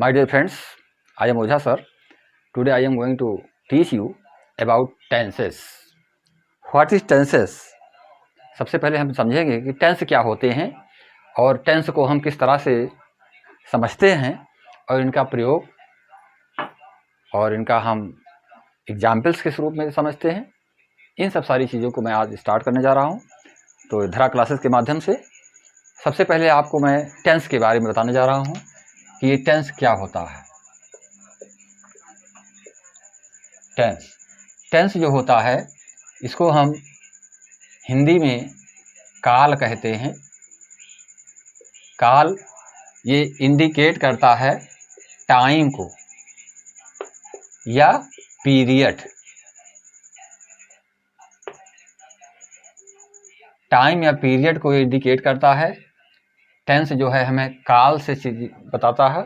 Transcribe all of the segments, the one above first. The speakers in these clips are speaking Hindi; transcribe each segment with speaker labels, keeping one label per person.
Speaker 1: My dear friends, I am Ojha sir. Today I am going to teach you about tenses. What is tenses? सबसे पहले हम समझेंगे कि टेंस क्या होते हैं और टेंस को हम किस तरह से समझते हैं और इनका प्रयोग और इनका हम एग्जाम्पल्स के स्वरूप में समझते हैं। इन सब सारी चीज़ों को मैं आज स्टार्ट करने जा रहा हूँ। तो धरा क्लासेस के माध्यम से सबसे पहले आपको मैं टेंस के बारे में बताने जा रहा हूँ कि ये टेंस क्या होता है। टेंस जो होता है इसको हम हिंदी में काल कहते हैं। काल ये इंडिकेट करता है टाइम को या पीरियड। टाइम या पीरियड को इंडिकेट करता है। टेंस जो है हमें काल से चीज बताता है।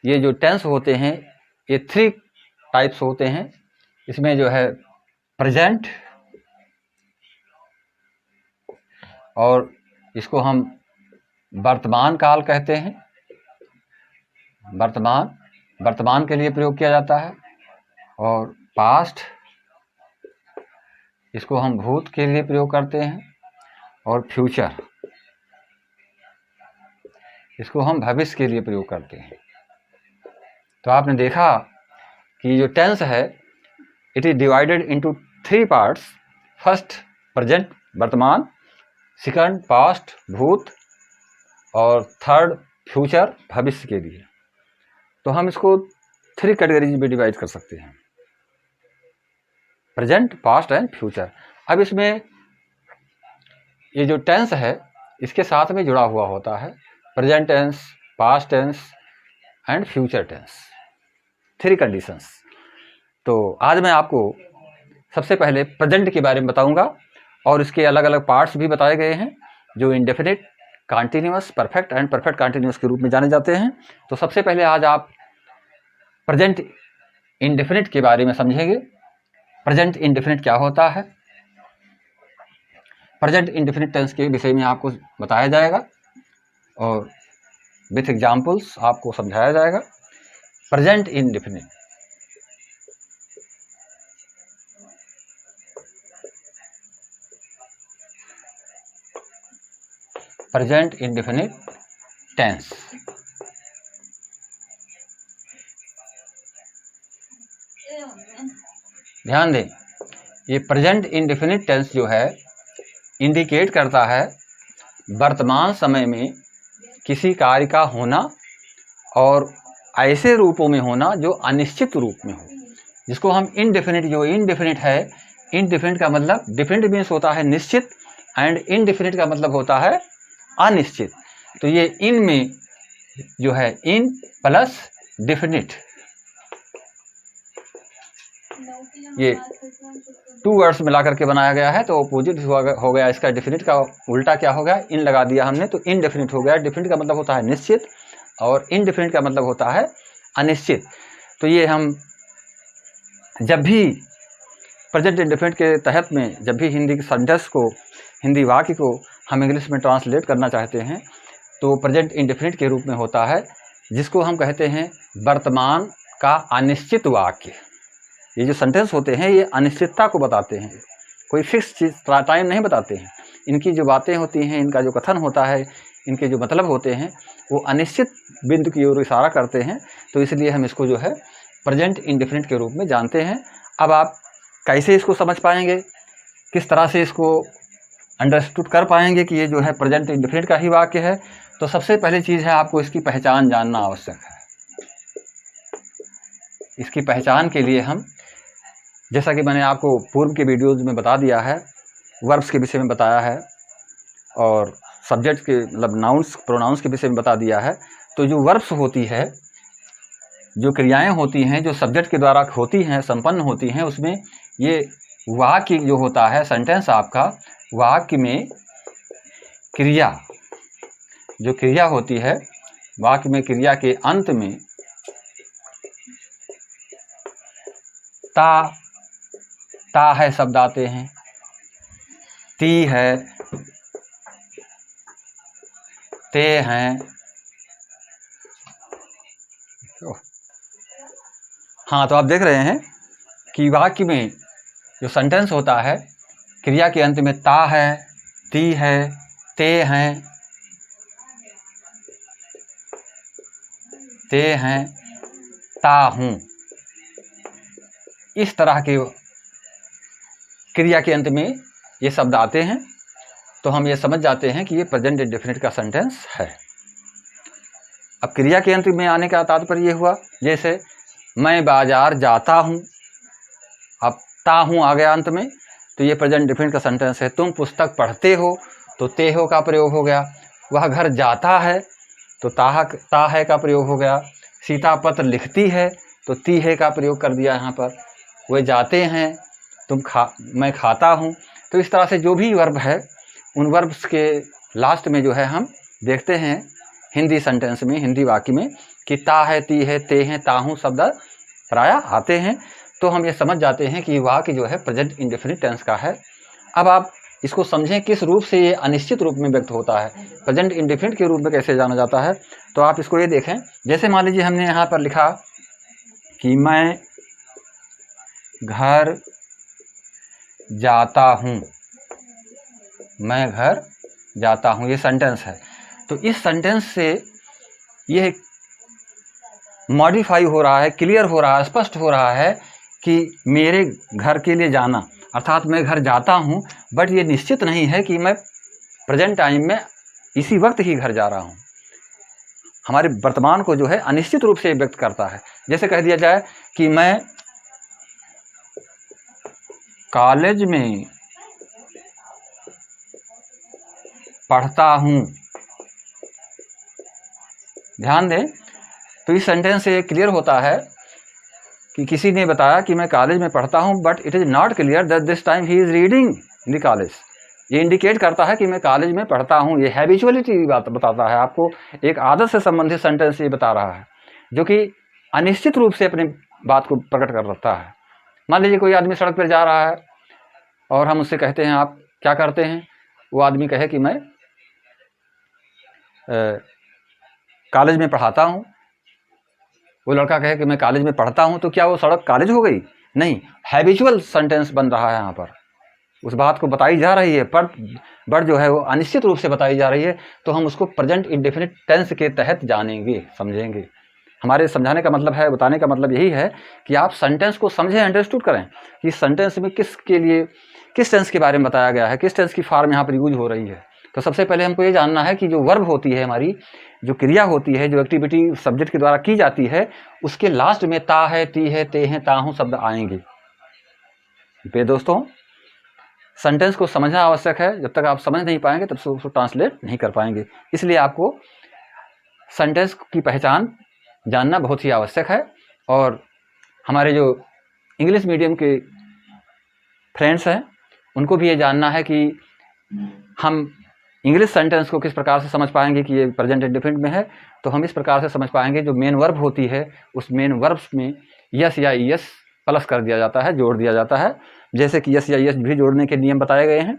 Speaker 1: ये जो टेंस होते हैं ये 3 टाइप्स होते हैं। इसमें जो है प्रेजेंट, और इसको हम वर्तमान काल कहते हैं। वर्तमान के लिए प्रयोग किया जाता है। और पास्ट, इसको हम भूत के लिए प्रयोग करते हैं। और फ्यूचर, इसको हम भविष्य के लिए प्रयोग करते हैं। तो आपने देखा कि जो टेंस है it is divided into 3 parts. First present वर्तमान, सेकंड पास्ट भूत, और थर्ड फ्यूचर भविष्य के लिए। तो हम इसको 3 कैटेगरीज में डिवाइड कर सकते हैं, प्रेजेंट, पास्ट एंड फ्यूचर। अब इसमें ये जो टेंस है इसके साथ में जुड़ा हुआ होता है present tense, past tense and future tense, 3 conditions. तो आज मैं आपको सबसे पहले प्रेजेंट के बारे में बताऊंगा और इसके अलग अलग पार्ट्स भी बताए गए हैं जो indefinite, continuous, perfect and perfect continuous के रूप में जाने जाते हैं। तो सबसे पहले आज आप प्रेजेंट इंडेफिनिट के बारे में समझेंगे। प्रेजेंट इंडेफिनिट क्या होता है, प्रेजेंट इंडेफिनिट टेंस के विषय में आपको बताया जाएगा और विथ एग्जाम्पल्स आपको समझाया जाएगा। Present indefinite, present indefinite tense. ध्यान दें, ये प्रेजेंट इंडेफिनिट टेंस जो है इंडिकेट करता है वर्तमान समय में किसी कार्य का होना और ऐसे रूपों में होना जो अनिश्चित रूप में हो, जिसको हम इनडेफिनिट, जो इनडेफिनिट है, इनडेफिनिट का मतलब डेफिनिट मीन्स होता है निश्चित एंड इनडेफिनिट का मतलब होता है अनिश्चित। तो ये इन में जो है इन प्लस डेफिनिट, ये 2 वर्ड्स मिलाकर के बनाया गया है। तो अपोजिट हो गया इसका, डेफिनिट का उल्टा क्या हो गया, इन लगा दिया हमने तो इनडेफिनिट हो गया। डेफिनिट का मतलब होता है निश्चित और इनडेफिनिट का मतलब होता है अनिश्चित। तो ये हम जब भी प्रेजेंट इंडेफिनिट के तहत में जब भी हिंदी के सेंटेंस को, हिंदी वाक्य को हम इंग्लिश में ट्रांसलेट करना चाहते हैं तो प्रेजेंट इंडेफिनिट के रूप में होता है, जिसको हम कहते हैं वर्तमान का अनिश्चित वाक्य। ये जो सेंटेंस होते हैं ये अनिश्चितता को बताते हैं, कोई फिक्स चीज टाइम नहीं बताते हैं। इनकी जो बातें होती हैं, इनका जो कथन होता है, इनके जो मतलब होते हैं वो अनिश्चित बिंदु की ओर इशारा करते हैं। तो इसलिए हम इसको जो है प्रेजेंट इंडेफिनिट के रूप में जानते हैं। अब आप कैसे इसको समझ पाएंगे, किस तरह से इसको अंडरस्टूड कर पाएंगे कि ये जो है प्रेजेंट इंडेफिनिट का ही वाक्य है। तो सबसे पहली चीज़ है आपको इसकी पहचान जानना आवश्यक है। इसकी पहचान के लिए हम, जैसा कि मैंने आपको पूर्व के वीडियोज में बता दिया है, वर्ब्स के विषय में बताया है और सब्जेक्ट के मतलब नाउन्स, प्रोनाउंस के विषय में बता दिया है। तो जो वर्ब्स होती है, जो क्रियाएं होती हैं, जो सब्जेक्ट के द्वारा होती हैं, संपन्न होती हैं, उसमें ये वाक्य जो होता है, सेंटेंस आपका, वाक्य में क्रिया, जो क्रिया होती है वाक्य में, क्रिया के अंत में ता है शब्द आते हैं, ती है, ते हैं, हाँ, तो आप देख रहे हैं कि वाक्य में जो सेंटेंस होता है, क्रिया के अंत में ता है, ती है, ते हैं, ता हूँ, इस तरह के क्रिया के अंत में ये शब्द आते हैं, तो हम ये समझ जाते हैं कि ये प्रेजेंट इंडेफिनिट का सेंटेंस है। अब क्रिया के अंत में आने का तात्पर्य ये हुआ, जैसे मैं बाजार जाता हूँ, अब ता हूँ आ गया अंत में, तो ये प्रेजेंट इंडेफिनिट का सेंटेंस है। तुम पुस्तक पढ़ते हो, तो ते हो का प्रयोग हो गया। वह घर जाता है, तो ता है का प्रयोग हो गया। सीता पत्र लिखती है, तो ती है का प्रयोग कर दिया यहाँ पर। वे जाते हैं, मैं खाता हूँ। तो इस तरह से जो भी वर्ब है, उन वर्ब्स के लास्ट में जो है हम देखते हैं हिंदी सेंटेंस में, हिंदी वाक्य में, कि ता है, ती है, ते हैं, ता हूँ शब्द प्रायः आते हैं। तो हम ये समझ जाते हैं कि वाक्य जो है प्रेजेंट इंडेफिनिट टेंस का है। अब आप इसको समझें किस रूप से ये अनिश्चित रूप में व्यक्त होता है, प्रेजेंट इंडेफिनिट के रूप में कैसे जाना जाता है। तो आप इसको ये देखें, जैसे मान लीजिए हमने यहाँ पर लिखा कि मैं घर जाता हूँ, मैं घर जाता हूँ, ये सेंटेंस है। तो इस सेंटेंस से ये मॉडिफाई हो रहा है, क्लियर हो रहा है, स्पष्ट हो रहा है कि मेरे घर के लिए जाना, अर्थात मैं घर जाता हूँ, बट ये निश्चित नहीं है कि मैं प्रेजेंट टाइम में इसी वक्त ही घर जा रहा हूँ। हमारे वर्तमान को जो है अनिश्चित रूप से व्यक्त करता है। जैसे कह दिया जाए कि मैं कॉलेज में पढ़ता हूँ। ध्यान दें, तो इस सेंटेंस से क्लियर होता है कि किसी ने बताया कि मैं कॉलेज में पढ़ता हूँ, but it is not clear that this time he is reading in the college. ये इंडिकेट करता है कि मैं कॉलेज में पढ़ता हूँ। ये हैबिचुअलिटी बात बताता है, आपको एक आदत से संबंधित सेंटेंस ये बता रहा है, जो कि अनिश्चित रूप से अपनी बात को प्रकट कर रखता है। मान लीजिए कोई आदमी सड़क पर जा रहा है और हम उससे कहते हैं आप क्या करते हैं, वो आदमी कहे कि मैं कॉलेज में पढ़ाता हूँ, वो लड़का कहे कि मैं कॉलेज में पढ़ता हूँ, तो क्या वो सड़क कॉलेज हो गई? नहीं, हैबिचुअल सेंटेंस बन रहा है। यहाँ पर उस बात को बताई जा रही है, पर जो है वो अनिश्चित रूप से बताई जा रही है, तो हम उसको प्रेजेंट इंडेफिनिट टेंस के तहत जानेंगे, समझेंगे। हमारे समझाने का मतलब है, बताने का मतलब यही है कि आप सेंटेंस को समझें, अंडरस्टूड करें कि सेंटेंस में किसके लिए किस टेंस के बारे में बताया गया है, किस टेंस की फॉर्म यहाँ पर यूज हो रही है। तो सबसे पहले हमको ये जानना है कि जो वर्ब होती है, हमारी जो क्रिया होती है, जो एक्टिविटी सब्जेक्ट के द्वारा की जाती है, उसके लास्ट में ता है, ती है, ते हैं, ता हूँ शब्द आएंगे। बे दोस्तों, सेंटेंस को समझना आवश्यक है। जब तक आप समझ नहीं पाएंगे तब उसको ट्रांसलेट नहीं कर पाएंगे। इसलिए आपको सेंटेंस की पहचान जानना बहुत ही आवश्यक है। और हमारे जो इंग्लिश मीडियम के फ्रेंड्स हैं, उनको भी ये जानना है कि हम इंग्लिश सेंटेंस को किस प्रकार से समझ पाएंगे कि ये प्रेजेंट इंडेफिनिट में है। तो हम इस प्रकार से समझ पाएंगे, जो मेन वर्ब होती है, उस मेन वर्ब्स में यस या ईएस प्लस कर दिया जाता है, जोड़ दिया जाता है। जैसे कि यस या ईएस भी जोड़ने के नियम बताए गए हैं।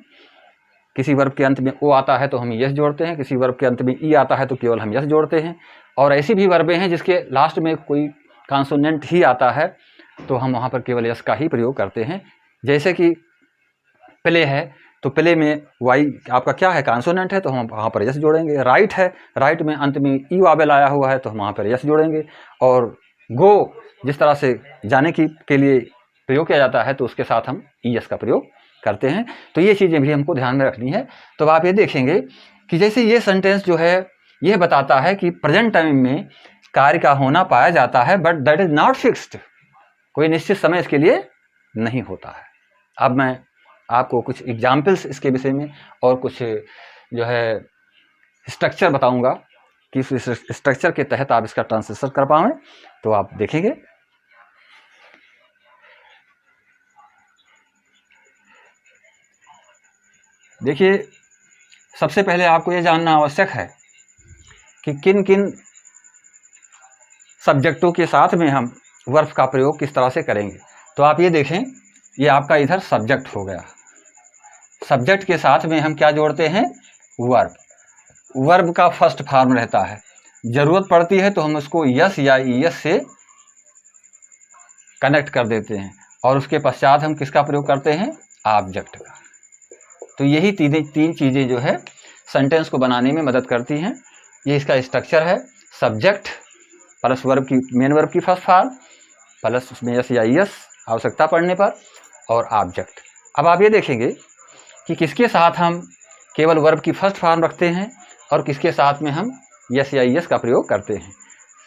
Speaker 1: किसी वर्ब के अंत में ओ आता है तो हम यस जोड़ते हैं, किसी वर्ब के अंत में ई आता है तो केवल हम यस जोड़ते हैं। और ऐसी भी वर्बें हैं जिसके लास्ट में कोई कॉन्सोनेंट ही आता है, तो हम वहाँ पर केवल यस का ही प्रयोग करते हैं। जैसे कि प्ले है, तो प्ले में वाई आपका क्या है, कॉन्सोनेंट है, तो हम वहाँ पर यस जोड़ेंगे। राइट है, राइट में अंत में ई वावेल आया हुआ है, तो हम वहाँ पर यस जोड़ेंगे। और गो जिस तरह से जाने के लिए प्रयोग किया जाता है, तो उसके साथ हम ई एस का प्रयोग करते हैं। तो ये चीज़ें भी हमको ध्यान में रखनी है। तो आप ये देखेंगे कि जैसे ये सेंटेंस जो है यह बताता है कि प्रेजेंट टाइम में कार्य का होना पाया जाता है, but that is not fixed, कोई निश्चित समय इसके लिए नहीं होता है। अब मैं आपको कुछ एग्जाम्पल्स इसके विषय में और कुछ जो है स्ट्रक्चर बताऊंगा कि इस स्ट्रक्चर के तहत आप इसका ट्रांसलेशन कर पाएं। तो आप देखेंगे, देखिए सबसे पहले आपको ये जानना आवश्यक है कि किन किन सब्जेक्टों के साथ में हम वर्ब का प्रयोग किस तरह से करेंगे। तो आप ये देखें, ये आपका इधर सब्जेक्ट हो गया। सब्जेक्ट के साथ में हम क्या जोड़ते हैं, वर्ब। वर्ब का फर्स्ट फॉर्म रहता है, ज़रूरत पड़ती है तो हम उसको यस या ईएस से कनेक्ट कर देते हैं, और उसके पश्चात हम किसका प्रयोग करते हैं, ऑब्जेक्ट का। तो यही तीन चीज़ें जो है सेंटेंस को बनाने में मदद करती हैं। ये इसका स्ट्रक्चर है, सब्जेक्ट प्लस वर्ब की मेन वर्ब की फर्स्ट फॉर्म प्लस उसमें यस या ईएस आवश्यकता पड़ने पर, और ऑब्जेक्ट। अब आप ये देखेंगे कि किसके साथ हम केवल वर्ब की फर्स्ट फॉर्म रखते हैं और किसके साथ में हम यस या ईएस का प्रयोग करते हैं।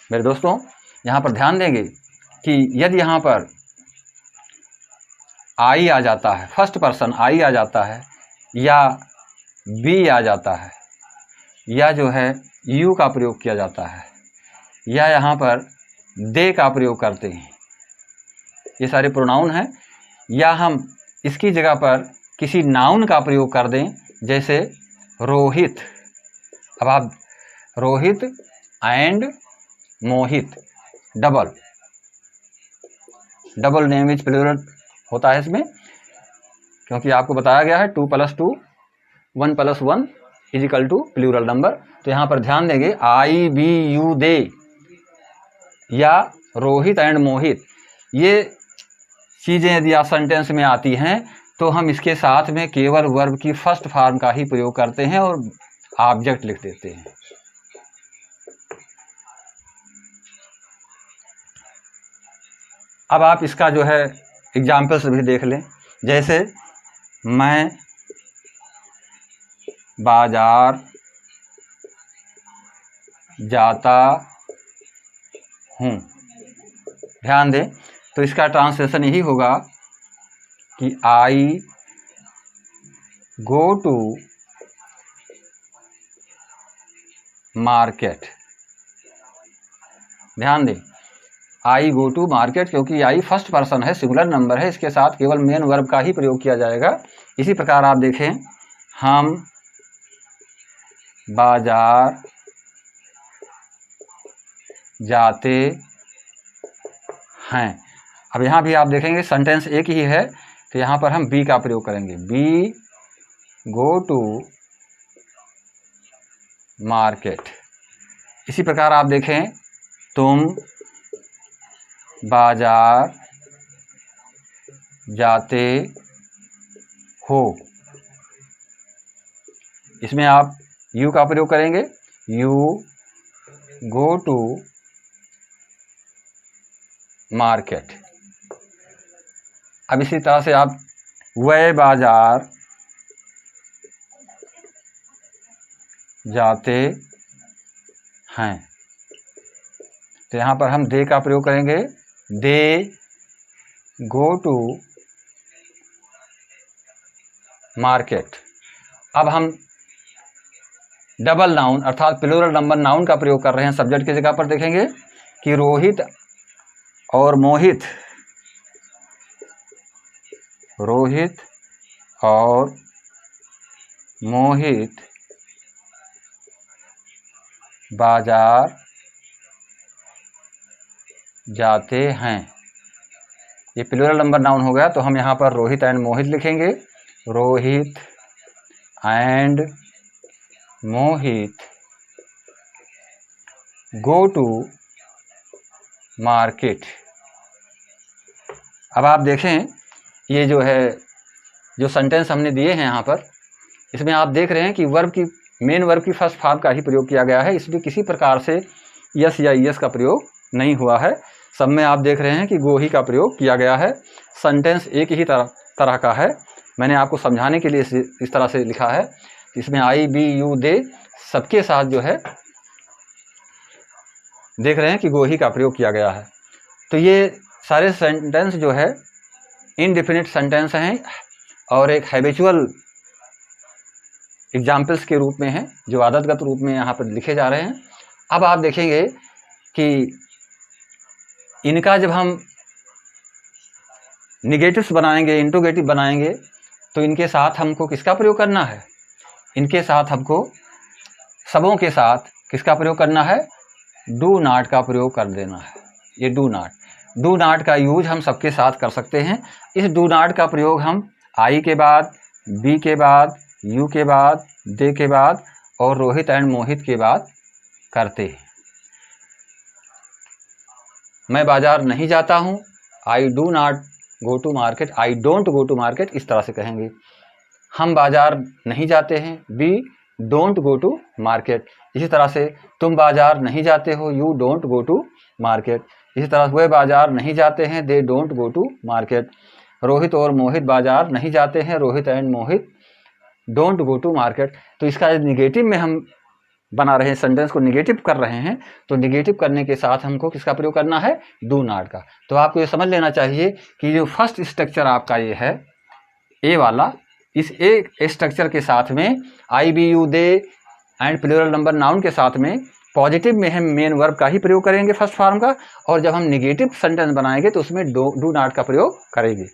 Speaker 1: मेरे दोस्तों, यहाँ पर ध्यान देंगे कि यदि यहाँ पर आई आ जाता है, फर्स्ट पर्सन आई आ जाता है, या बी आ जाता है, या जो है यू का प्रयोग किया जाता है, या यहाँ पर दे का प्रयोग करते हैं, ये सारे प्रोनाउन हैं, या हम इसकी जगह पर किसी नाउन का प्रयोग कर दें, जैसे रोहित। अब आप Rohit and Mohit, double name is plural होता है इसमें, क्योंकि आपको बताया गया है 2 + 2 1 + 1 = प्लूरल नंबर। तो यहाँ पर ध्यान देंगे आई बी यू दे या रोहित एंड मोहित, ये चीज़ें यदि आप सेंटेंस में आती हैं तो हम इसके साथ में केवल वर्ब की फर्स्ट फॉर्म का ही प्रयोग करते हैं और ऑब्जेक्ट लिख देते हैं। अब आप इसका जो है एग्जाम्पल्स भी देख लें, जैसे मैं बाजार जाता हूँ। ध्यान दें, तो इसका ट्रांसलेशन यही होगा कि आई गो टू मार्केट। ध्यान दें, आई गो टू मार्केट, क्योंकि आई फर्स्ट पर्सन है, सिंगुलर नंबर है, इसके साथ केवल मेन वर्ब का ही प्रयोग किया जाएगा। इसी प्रकार आप देखें, हम बाजार जाते हैं। अब यहाँ भी आप देखेंगे सेंटेंस एक ही है, तो यहाँ पर हम बी का प्रयोग करेंगे, बी गो टू मार्केट। इसी प्रकार आप देखें, तुम बाजार जाते हो, इसमें आप यू का प्रयोग करेंगे, यू गो टू मार्केट। अब इसी तरह से आप वह बाजार जाते हैं, तो यहाँ पर हम दे का प्रयोग करेंगे, दे गो टू मार्केट। अब हम डबल नाउन अर्थात प्लूरल नंबर नाउन का प्रयोग कर रहे हैं सब्जेक्ट की जगह पर। देखेंगे कि रोहित और मोहित, रोहित और मोहित बाजार जाते हैं। ये प्लूरल नंबर नाउन हो गया, तो हम यहाँ पर रोहित एंड मोहित लिखेंगे, Rohit and Mohit go to market. अब आप देखें, ये जो है जो सेंटेंस हमने दिए हैं यहाँ पर, इसमें आप देख रहे हैं कि वर्ब की मेन वर्ब की फर्स्ट फॉर्म का ही प्रयोग किया गया है, इसमें किसी प्रकार से यस या ईएस का प्रयोग नहीं हुआ है। सब में आप देख रहे हैं कि गो ही का प्रयोग किया गया है। सेंटेंस एक ही तरह का है। मैंने आपको समझाने के लिए इस तरह से लिखा है। इसमें आई बी यू दे सबके साथ जो है देख रहे हैं कि गो ही का प्रयोग किया गया है। तो ये सारे सेंटेंस जो है इनडेफिनिट सेंटेंस हैं और एक हैबिचुअल एग्जाम्पल्स के रूप में हैं, जो आदतगत रूप में यहाँ पर लिखे जा रहे हैं। अब आप देखेंगे कि इनका जब हम निगेटिव्स बनाएंगे, इंट्रोगेटिव बनाएंगे, तो इनके साथ हमको किसका प्रयोग करना है? इनके साथ हमको सबों के साथ किसका प्रयोग करना है? डू नॉट का प्रयोग कर देना है। ये डू नॉट का यूज हम सबके साथ कर सकते हैं। इस डू नॉट का प्रयोग हम आई के बाद, बी के बाद, यू के बाद, दे के बाद और रोहित एंड मोहित के बाद करते हैं। मैं बाजार नहीं जाता हूँ, I do not go to market, I don't go to market, इस तरह से कहेंगे। हम बाजार नहीं जाते हैं, we don't go to market. इसी तरह से तुम बाजार नहीं जाते हो, you don't go to market. इसी तरह वे बाजार नहीं जाते हैं, they don't go to market. Rohit और मोहित बाजार नहीं जाते हैं, Rohit and Mohit don't go to market. तो इसका निगेटिव में हम बना रहे हैं, सेंटेंस को निगेटिव कर रहे हैं, तो निगेटिव करने के साथ हमको किसका प्रयोग करना है, डू नॉट का। तो आपको ये समझ लेना चाहिए कि जो फर्स्ट स्ट्रक्चर आपका ये है ए वाला, इस ए स्ट्रक्चर के साथ में I be you they and plural number noun के साथ में पॉजिटिव में हम मेन वर्ब का ही प्रयोग करेंगे फर्स्ट फॉर्म का, और जब हम निगेटिव सेंटेंस बनाएंगे तो उसमें डू नॉट का प्रयोग करेंगे।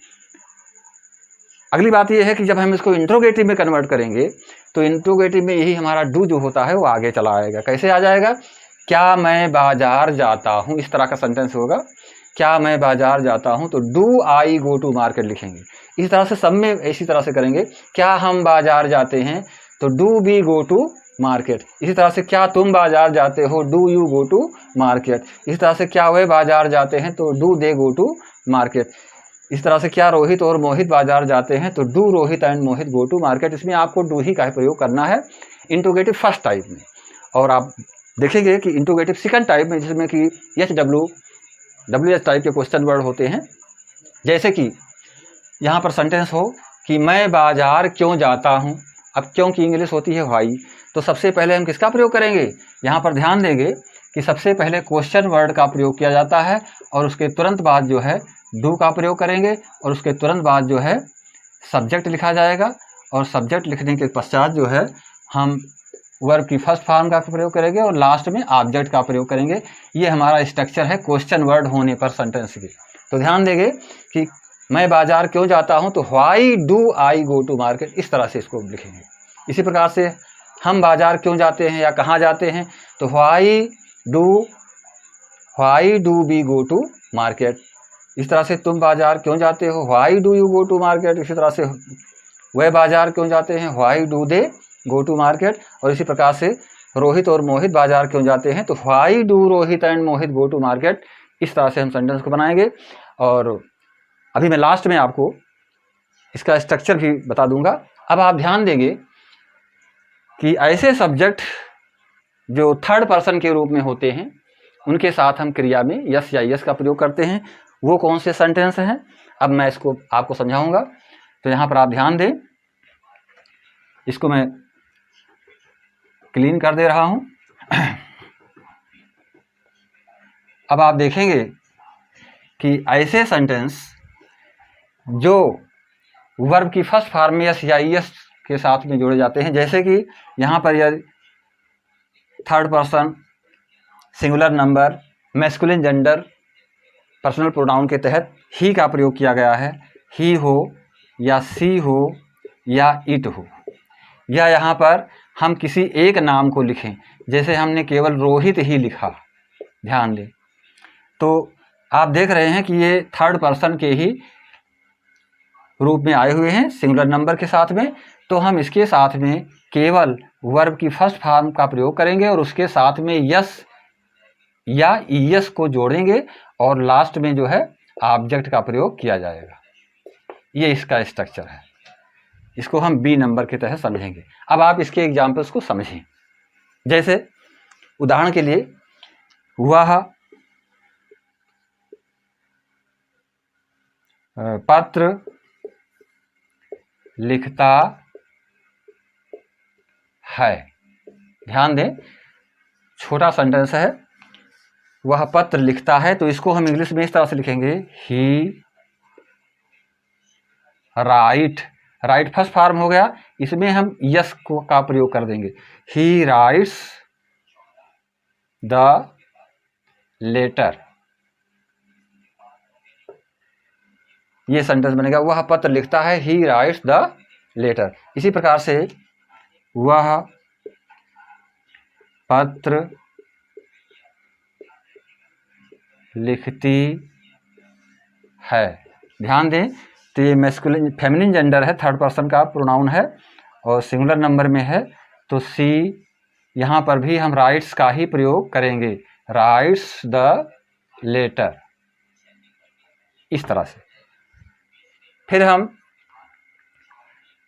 Speaker 1: अगली बात यह है कि जब हम इसको इंट्रोगेटिव में कन्वर्ट करेंगे तो इंट्रोगेटिव में यही हमारा डू जो होता है वो आगे चला आएगा। कैसे आ जाएगा, क्या मैं बाजार जाता हूँ, इस तरह का सेंटेंस होगा। क्या मैं बाजार जाता हूँ तो do I go to market लिखेंगे। इसी तरह से सब में इसी तरह से करेंगे। क्या हम बाजार जाते हैं तो do we go to market. इसी तरह से क्या तुम बाजार जाते हो, do you go to market. इसी तरह से क्या वे बाजार जाते हैं तो do they go to market. इस तरह से क्या रोहित और मोहित बाजार जाते हैं तो do Rohit and Mohit go to market. इसमें आपको डू ही का प्रयोग करना है इंट्रोगेटिव फर्स्ट टाइप में। और आप देखेंगे कि इंट्रोगेटिव सेकंड टाइप में, जिसमें कि WH टाइप के क्वेश्चन वर्ड होते हैं। जैसे कि यहाँ पर सेंटेंस हो कि मैं बाजार क्यों जाता हूँ। अब क्यों की इंग्लिश होती है व्हाई, तो सबसे पहले हम किसका प्रयोग करेंगे, यहाँ पर ध्यान देंगे कि सबसे पहले क्वेश्चन वर्ड का प्रयोग किया जाता है और उसके तुरंत बाद जो है डू का प्रयोग करेंगे और उसके तुरंत बाद जो है सब्जेक्ट लिखा जाएगा और सब्जेक्ट लिखने के पश्चात जो है हम वर्ब की फर्स्ट फॉर्म का प्रयोग करेंगे और लास्ट में ऑब्जेक्ट का प्रयोग करेंगे। ये हमारा स्ट्रक्चर है क्वेश्चन वर्ड होने पर सेंटेंस की। तो ध्यान देंगे कि मैं बाजार क्यों जाता हूँ तो why do I go to market, इस तरह से इसको लिखेंगे। इसी प्रकार से हम बाजार क्यों जाते हैं या कहाँ जाते हैं तो why do we go to market. इस तरह से तुम बाजार क्यों जाते हो, why do you go to market. इसी तरह से वह बाजार क्यों जाते हैं, why do they go to market. और इसी प्रकार से रोहित और मोहित बाजार क्यों जाते हैं तो why do Rohit and Mohit go to market. इस तरह से हम सेंटेंस को बनाएंगे। और अभी मैं लास्ट में आपको इसका स्ट्रक्चर भी बता दूंगा। अब आप ध्यान देंगे कि ऐसे सब्जेक्ट जो थर्ड पर्सन के रूप में होते हैं उनके साथ हम क्रिया में यस या यस का प्रयोग करते हैं। वो कौन से सेंटेंस हैं, अब मैं इसको आपको समझाऊंगा। तो यहाँ पर आप ध्यान दें, इसको मैं क्लीन कर दे रहा हूँ। अब आप देखेंगे कि ऐसे सेंटेंस जो वर्ब की फर्स्ट फॉर्म में यस या यस के साथ में जोड़े जाते हैं, जैसे कि यहाँ पर यह third person singular number masculine gender personal pronoun के तहत ही का प्रयोग किया गया है। ही हो या सी हो या इट हो, या यहाँ पर हम किसी एक नाम को लिखें, जैसे हमने केवल रोहित ही लिखा, ध्यान दें, तो आप देख रहे हैं कि ये थर्ड पर्सन के ही रूप में आए हुए हैं सिंगुलर नंबर के साथ में। तो हम इसके साथ में केवल वर्ब की फर्स्ट फॉर्म का प्रयोग करेंगे और उसके साथ में यस या ईएस को जोड़ेंगे और लास्ट में जो है ऑब्जेक्ट का प्रयोग किया जाएगा। ये इसका स्ट्रक्चर है। इसको हम बी नंबर के तहत समझेंगे। अब आप इसके एग्जाम्पल्स को समझें। जैसे उदाहरण के लिए, वह पत्र लिखता है। ध्यान दें, छोटा सेंटेंस है, वह पत्र लिखता है, तो इसको हम इंग्लिश में इस तरह से लिखेंगे, ही राइट फर्स्ट फॉर्म हो गया, इसमें हम यस को का प्रयोग कर देंगे। ही राइट्स द लेटर, ये सेंटेंस बनेगा, वह पत्र लिखता है, ही राइट्स द लेटर। इसी प्रकार से वह पत्र लिखती है। ध्यान दें, तो ये मैस्कुलिन फेमिनिन जेंडर है, थर्ड पर्सन का प्रोनाउन है और सिंगुलर नंबर में है, तो सी यहाँ पर भी हम राइट्स का ही प्रयोग करेंगे, राइट्स द लेटर। इस तरह से। फिर हम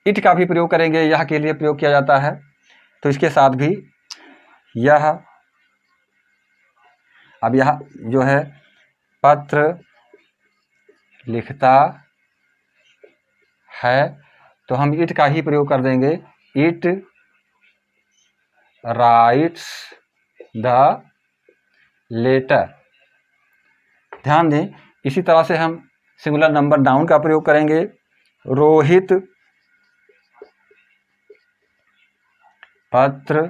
Speaker 1: इट का भी प्रयोग करेंगे, यह के लिए प्रयोग किया जाता है, तो इसके साथ भी यह, अब यह जो है पत्र लिखता है, तो हम इट का ही प्रयोग कर देंगे, इट राइट्स द लेटर। ध्यान दें, इसी तरह से हम सिंगुलर नंबर नाउन का प्रयोग करेंगे, रोहित पत्र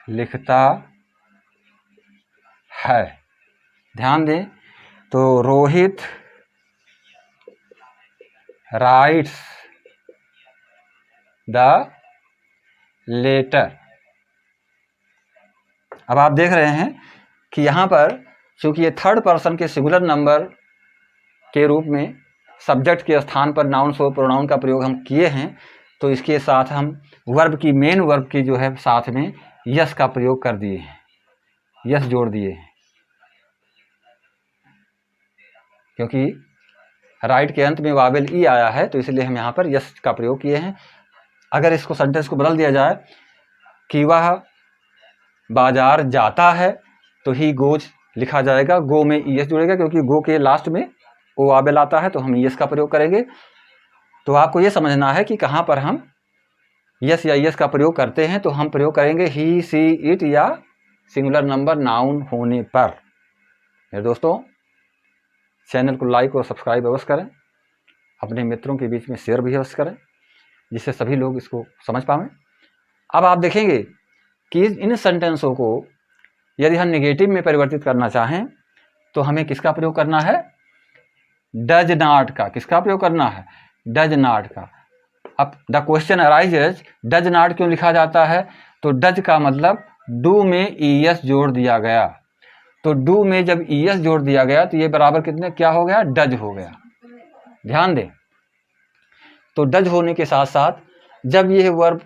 Speaker 1: लिखता है। ध्यान दें, तो रोहित राइट्स द लेटर। अब आप देख रहे हैं कि यहाँ पर चूंकि ये थर्ड पर्सन के सिंगुलर नंबर के रूप में सब्जेक्ट के स्थान पर नाउन और प्रोनाउन का प्रयोग हम किए हैं, तो इसके साथ हम वर्ब की, मेन वर्ब की जो है साथ में यस का प्रयोग कर दिए हैं, यस जोड़ दिए हैं, क्योंकि राइट के अंत में वावेल ई आया है, तो इसलिए हम यहाँ पर यस का प्रयोग किए हैं। अगर इसको सेंटेंस को बदल दिया जाए कि वह बाजार जाता है, तो ही गोज लिखा जाएगा, गो में ई एस जुड़ेगा, क्योंकि गो के लास्ट में ओ वावेल आता है, तो हम यस का प्रयोग करेंगे। तो आपको ये समझना है कि कहाँ पर हम यस या यस का प्रयोग करते हैं, तो हम प्रयोग करेंगे ही, सी, इट या सिंगुलर नंबर नाउन होने पर। मेरे दोस्तों, चैनल को लाइक और सब्सक्राइब अवश्य करें, अपने मित्रों के बीच में शेयर भी अवश्य करें, जिससे सभी लोग इसको समझ पाएं। अब आप देखेंगे कि इन सेंटेंसों को यदि हम नेगेटिव में परिवर्तित करना चाहें, तो हमें किसका प्रयोग करना है? डज नॉट का। किसका प्रयोग करना है? डज नॉट का। अब the question arises, does not क्यों लिखा जाता है? तो डज का मतलब डू में ई एस जोड़ दिया गया, तो डू में जब ई एस जोड़ दिया गया तो ये बराबर कितने क्या हो गया? डज हो गया। ध्यान दें, तो डज होने के साथ साथ जब ये वर्ब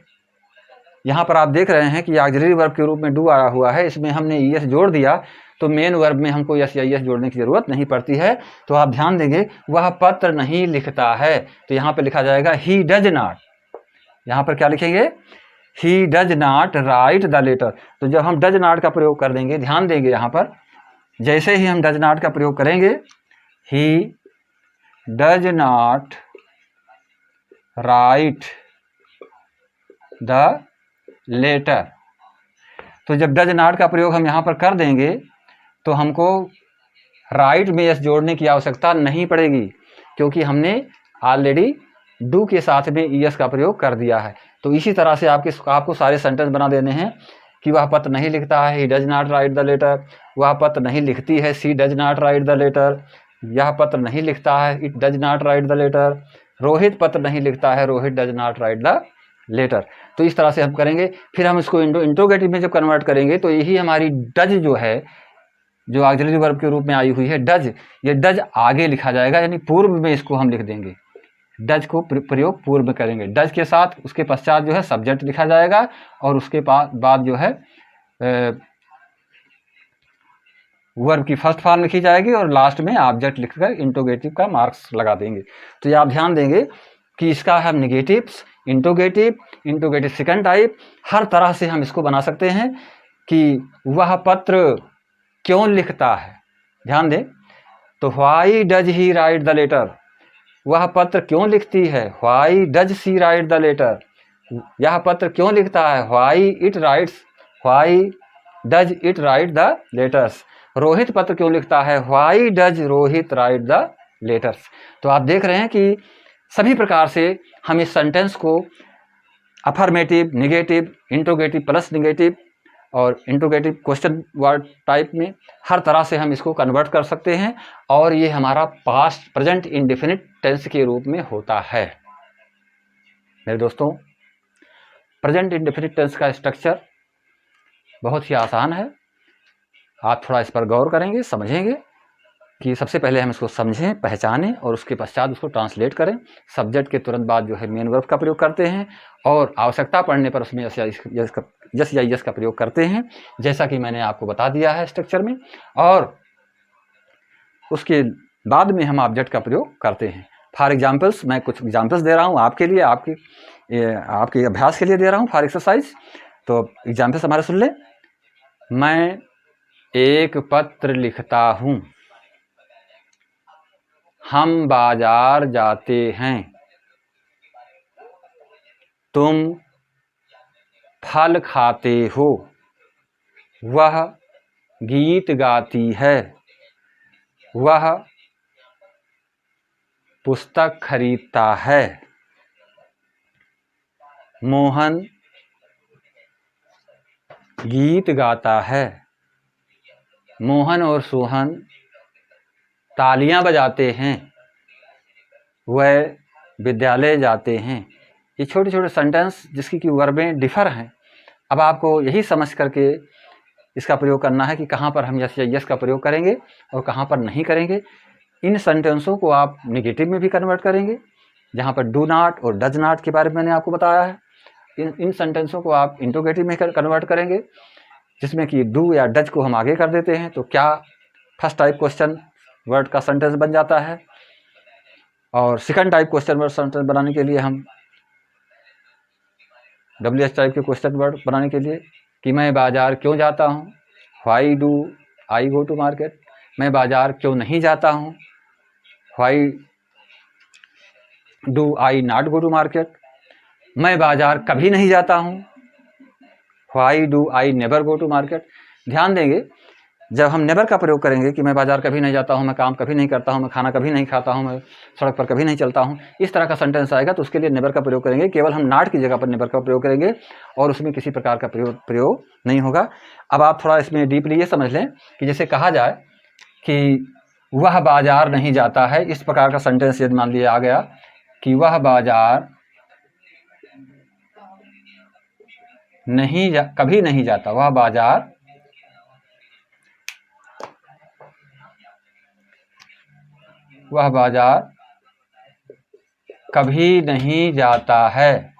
Speaker 1: यहाँ पर आप देख रहे हैं कि ऑक्सिलरी वर्ब के रूप में डू आया हुआ है, इसमें हमने ई एस जोड़ दिया, तो मेन वर्ब में हमको यस या यस जोड़ने की जरूरत नहीं पड़ती है। तो आप ध्यान देंगे, वह पत्र नहीं लिखता है, तो यहाँ पर लिखा जाएगा ही डज नॉट। यहाँ पर क्या लिखेंगे? He does not write the letter. तो जब हम डज नॉट का प्रयोग कर देंगे, ध्यान देंगे यहाँ पर, जैसे ही हम डज नॉट का प्रयोग करेंगे, he does not write the letter, तो जब डज नॉट का प्रयोग हम यहाँ पर कर देंगे, तो हमको राइट में यस जोड़ने की आवश्यकता नहीं पड़ेगी, क्योंकि हमने ऑलरेडी डू के साथ में यस का प्रयोग कर दिया है। तो इसी तरह से आपको सारे सेंटेंस बना देने हैं कि वह पत्र नहीं लिखता है, he does not write the letter, वह पत्र नहीं लिखती है, she does not write the letter, यह पत्र नहीं लिखता है, it does not write the letter, Rohit पत्र नहीं लिखता है, Rohit does not write the letter. तो इस तरह से हम करेंगे। फिर हम इसको इंट्रोगेटिव में जब कन्वर्ट करेंगे, तो यही हमारी डज जो है, जो ऑक्सिलरी वर्ब के रूप में आई हुई है डज, ये डज आगे लिखा जाएगा, यानी पूर्व में इसको हम लिख देंगे, डज को प्रयोग पूर्व में करेंगे। डज के साथ उसके पश्चात जो है सब्जेक्ट लिखा जाएगा, और उसके बाद जो है वर्ब की फर्स्ट फॉर्म लिखी जाएगी, और लास्ट में ऑब्जेक्ट लिखकर इंट्रोगेटिव का मार्क्स लगा देंगे। तो ये आप ध्यान देंगे कि इसका हम निगेटिव्स, इंट्रोगेटिव सेकंड टाइप, हर तरह से हम इसको बना सकते हैं कि वह पत्र क्यों लिखता है। ध्यान दें, तो why does he write the letter, वह पत्र क्यों लिखती है, why does she write the letter, यह पत्र क्यों लिखता है, why it writes, why does it write the letters, Rohit पत्र क्यों लिखता है, why does Rohit write the letters. तो आप देख रहे हैं कि सभी प्रकार से हम इस सेंटेंस को affirmative, negative, interrogative plus negative और इंट्रोगेटिव क्वेश्चन वर्ड टाइप में हर तरह से हम इसको कन्वर्ट कर सकते हैं, और ये हमारा पास्ट प्रेजेंट इंडेफिनिट टेंस के रूप में होता है। मेरे दोस्तों, प्रेजेंट इंडेफिनिट टेंस का स्ट्रक्चर बहुत ही आसान है। आप थोड़ा इस पर गौर करेंगे, समझेंगे कि सबसे पहले हम इसको समझें, पहचानें, और उसके पश्चात उसको ट्रांसलेट करें। सब्जेक्ट के तुरंत बाद जो है मेन वर्ब का प्रयोग करते हैं, और आवश्यकता पड़ने पर उसमें यस या यस का प्रयोग करते हैं, जैसा कि मैंने आपको बता दिया है स्ट्रक्चर में। और उसके बाद में हम ऑब्जेक्ट का प्रयोग करते हैं। फॉर एग्जाम्पल्स, मैं कुछ एग्जाम्पल्स दे रहा हूँ आपके लिए, आपके अभ्यास के लिए दे रहा हूँ, फॉर एक्सरसाइज। तो एग्जाम्पल्स हमारे सुन ले। मैं एक पत्र लिखता हूँ, हम बाजार जाते हैं, तुम फल खाते हो, वह गीत गाती है, वह पुस्तक खरीदता है, मोहन गीत गाता है, मोहन और सोहन तालियां बजाते हैं, वह विद्यालय जाते हैं। ये छोटे छोटे सेंटेंस जिसकी कि वर्बें डिफर हैं। अब आपको यही समझ करके इसका प्रयोग करना है कि कहाँ पर हम यस या यस का प्रयोग करेंगे और कहाँ पर नहीं करेंगे। इन सेंटेंसों को आप निगेटिव में भी कन्वर्ट करेंगे, जहाँ पर डू नॉट और डज नॉट के बारे में मैंने आपको बताया है। इन सेंटेंसों को आप इंट्रोगेटिव में कन्वर्ट करेंगे, जिसमें कि डू या डज को हम आगे कर देते हैं, तो क्या फर्स्ट टाइप क्वेश्चन वर्ड का सेंटेंस बन जाता है। और second type question word sentence बनाने के लिए हम WH टाइप के क्वेश्चन वर्ड बनाने के लिए कि मैं बाजार क्यों जाता हूँ, why do I go to market. मैं बाजार क्यों नहीं जाता हूँ, why do I not go to market. मैं बाजार कभी नहीं जाता हूँ, why do I never go to market. ध्यान देंगे, जब हम नेवर का प्रयोग करेंगे कि मैं बाजार कभी नहीं जाता हूँ, मैं काम कभी नहीं करता हूँ, मैं खाना कभी नहीं खाता हूँ, मैं सड़क पर कभी नहीं चलता हूँ, इस तरह का सेंटेंस आएगा तो उसके लिए नेवर का प्रयोग करेंगे। केवल हम नॉट की जगह पर नेवर का प्रयोग करेंगे और उसमें किसी प्रकार का प्रयोग नहीं होगा। अब आप थोड़ा इसमें डीपली ये समझ लें कि जैसे कहा जाए कि वह बाजार नहीं जाता है, इस प्रकार का सेंटेंस यदि मान लिया आ गया कि वह बाजार कभी नहीं जाता, वह बाजार कभी नहीं जाता है,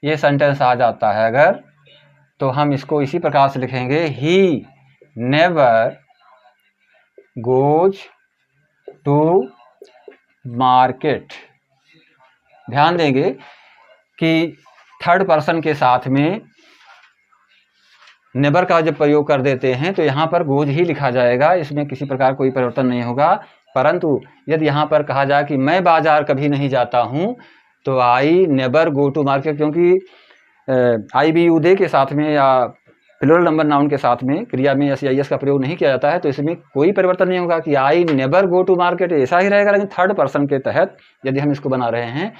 Speaker 1: ये सेंटेंस आ जाता है अगर, तो हम इसको इसी प्रकार से लिखेंगे, he never goes to market. ध्यान देंगे कि थर्ड पर्सन के साथ में नेवर का जब प्रयोग कर देते हैं तो यहाँ पर गोज ही लिखा जाएगा, इसमें किसी प्रकार कोई परिवर्तन नहीं होगा। परंतु यदि यहाँ पर कहा जाए कि मैं बाजार कभी नहीं जाता हूँ, तो I never go to market, क्योंकि आई बी यू दे के साथ में या प्लूरल नंबर नाउन के साथ में क्रिया में यस या यस का प्रयोग नहीं किया जाता है, तो इसमें कोई परिवर्तन नहीं होगा कि I never go to market, ऐसा ही रहेगा। लेकिन थर्ड पर्सन के तहत यदि हम इसको बना रहे हैं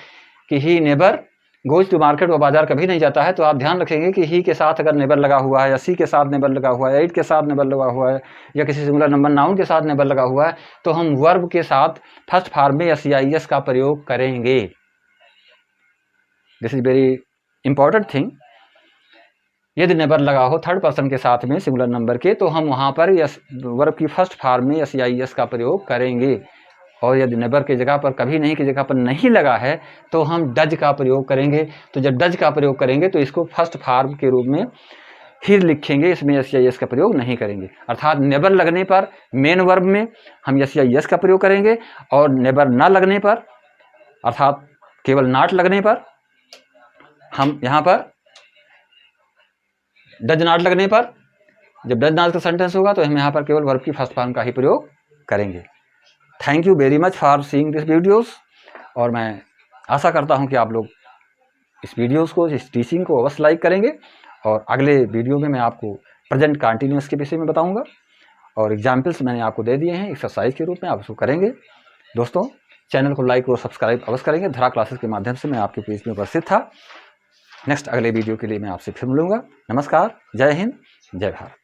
Speaker 1: कि he never goes to market, वो बाजार कभी नहीं जाता है, तो आप ध्यान रखेंगे कि ही के साथ अगर नेवर लगा हुआ है या सी के साथ नेवर लगा हुआ है, इट के साथ नेवर लगा हुआ है या किसी सिंगुलर नंबर नाउन के साथ नेवर लगा हुआ है, तो हम वर्ब के साथ फर्स्ट फॉर्म में यस या यस का प्रयोग करेंगे। This is very important thing. यदि नेवर लगा हो थर्ड पर्सन के साथ में सिंगुलर नंबर के, तो हम वहाँ पर यस वर्ब की फर्स्ट फॉर्म में यस या यस का प्रयोग करेंगे। और यदि नेवर की जगह पर कभी नहीं की जगह पर नहीं लगा है तो हम डज का प्रयोग करेंगे। तो जब डज का प्रयोग करेंगे तो इसको फर्स्ट फॉर्म के रूप में फिर लिखेंगे, इसमें यस या यस का प्रयोग नहीं करेंगे। अर्थात नेवर लगने पर मेन वर्ब में हम यस या यस का प्रयोग करेंगे, और नेवर ना लगने पर अर्थात केवल नॉट लगने पर हम यहाँ पर डज नॉट लगने पर, जब डज नॉट का सेंटेंस होगा तो हम यहाँ पर केवल वर्ब की फर्स्ट फॉर्म का ही प्रयोग करेंगे। Thank you very much for seeing this videos, और मैं आशा करता हूँ कि आप लोग इस वीडियोस को, इस टीचिंग को अवश्य लाइक करेंगे। और अगले वीडियो में मैं आपको प्रेजेंट कंटिन्यूअस के विषय में बताऊँगा, और एग्जाम्पल्स मैंने आपको दे दिए हैं एक्सरसाइज के रूप में, आप उसको करेंगे। दोस्तों, चैनल को लाइक और सब्सक्राइब अवश्य करेंगे। धरा क्लासेस के माध्यम से मैं आपके पेज में उपस्थित था। नेक्स्ट अगले वीडियो के लिए मैं आपसे फिर मिलूँगा। नमस्कार, जय हिंद, जय भारत।